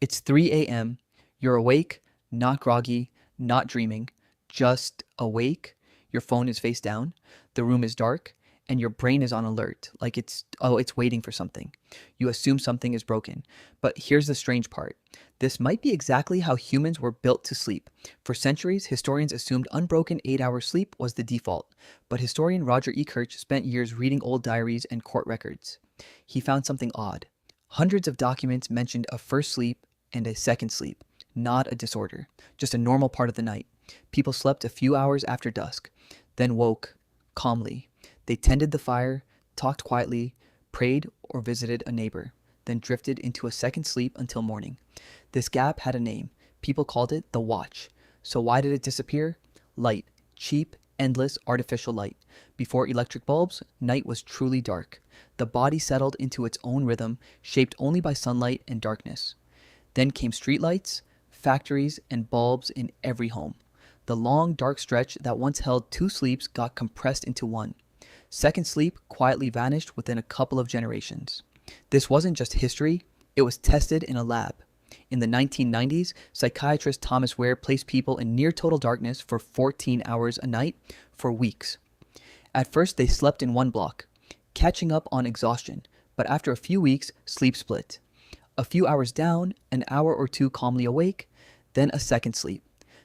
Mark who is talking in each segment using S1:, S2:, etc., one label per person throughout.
S1: It's 3 a.m. You're awake, not groggy, not dreaming, just awake. Your phone is face down, the room is dark, and your brain is on alert, like it's waiting for something. You assume something is broken. But here's the strange part. This might be exactly how humans were built to sleep. For centuries, historians assumed unbroken 8-hour sleep was the default. But historian Roger E. Kirch spent years reading old diaries and court records. He found something odd. Hundreds of documents mentioned a first sleep and a second sleep, not a disorder, just a normal part of the night. People slept a few hours after dusk, then woke calmly. They tended the fire, talked quietly, prayed, or visited a neighbor, then drifted into a second sleep until morning. This gap had a name. People called it the watch. So why did it disappear? Light. Cheap, endless, artificial light. Before electric bulbs, night was truly dark. The body settled into its own rhythm, shaped only by sunlight and darkness. Then came streetlights, factories, and bulbs in every home. The long, dark stretch that once held two sleeps got compressed into one. Second sleep quietly vanished within a couple of generations. This wasn't just history, it was tested in a lab. In the 1990s, psychiatrist Thomas Ware placed people in near total darkness for 14 hours a night for weeks. At first, they slept in one block, catching up on exhaustion, but after a few weeks, sleep split. A few hours down, an hour or two calmly awake, then a second sleep.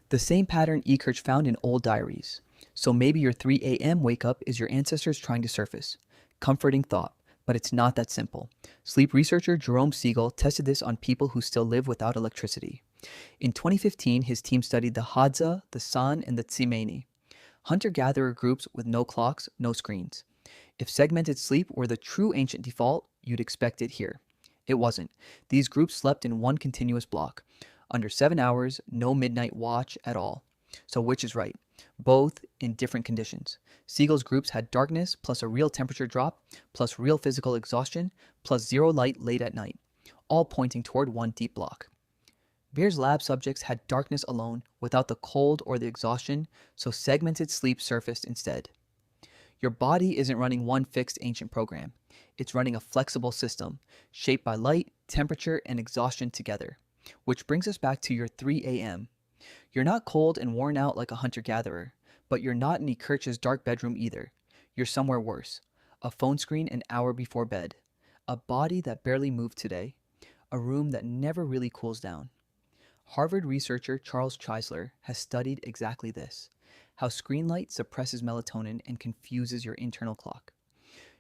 S1: The same pattern Ekirch found in old diaries. So maybe your 3 a.m. wake up is your ancestors trying to surface. Comforting thought, but it's not that simple. Sleep researcher Jerome Siegel tested this on people who still live without electricity. In 2015, his team studied the Hadza, the San, and the Tsimane, hunter-gatherer groups with no clocks, no screens. If segmented sleep were the true ancient default, you'd expect it here. It wasn't. These groups slept in one continuous block. Under 7 hours, no midnight watch at all. So which is right? Both in different conditions. Siegel's groups had darkness plus a real temperature drop, plus real physical exhaustion, plus zero light late at night, all pointing toward one deep block. Beer's lab subjects had darkness alone, without the cold or the exhaustion, so segmented sleep surfaced instead. Your body isn't running one fixed ancient program. It's running a flexible system, shaped by light, temperature, and exhaustion together. Which brings us back to your 3 a.m. You're not cold and worn out like a hunter-gatherer, but you're not in Ekirch's dark bedroom either. You're somewhere worse. A phone screen an hour before bed. A body that barely moved today. A room that never really cools down. Harvard researcher Charles Chisler has studied exactly this. How screen light suppresses melatonin and confuses your internal clock.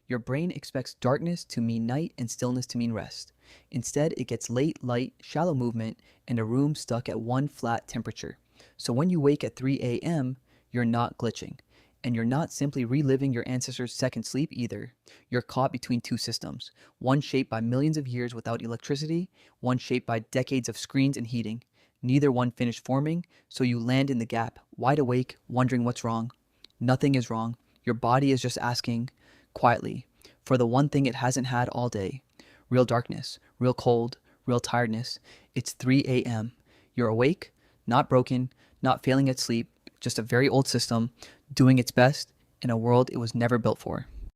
S1: Your brain expects darkness to mean night and stillness to mean rest. Instead, it gets late light, shallow movement, and a room stuck at one flat temperature. So when you wake at 3 a.m., you're not glitching. And you're not simply reliving your ancestors' second sleep either. You're caught between two systems, one shaped by millions of years without electricity, one shaped by decades of screens and heating. Neither one finished forming, so you land in the gap, wide awake, wondering what's wrong. Nothing is wrong. Your body is just asking, quietly, for the one thing it hasn't had all day. Real darkness, real cold, real tiredness. It's 3 a.m. You're awake, not broken, not failing at sleep, just a very old system doing its best in a world it was never built for.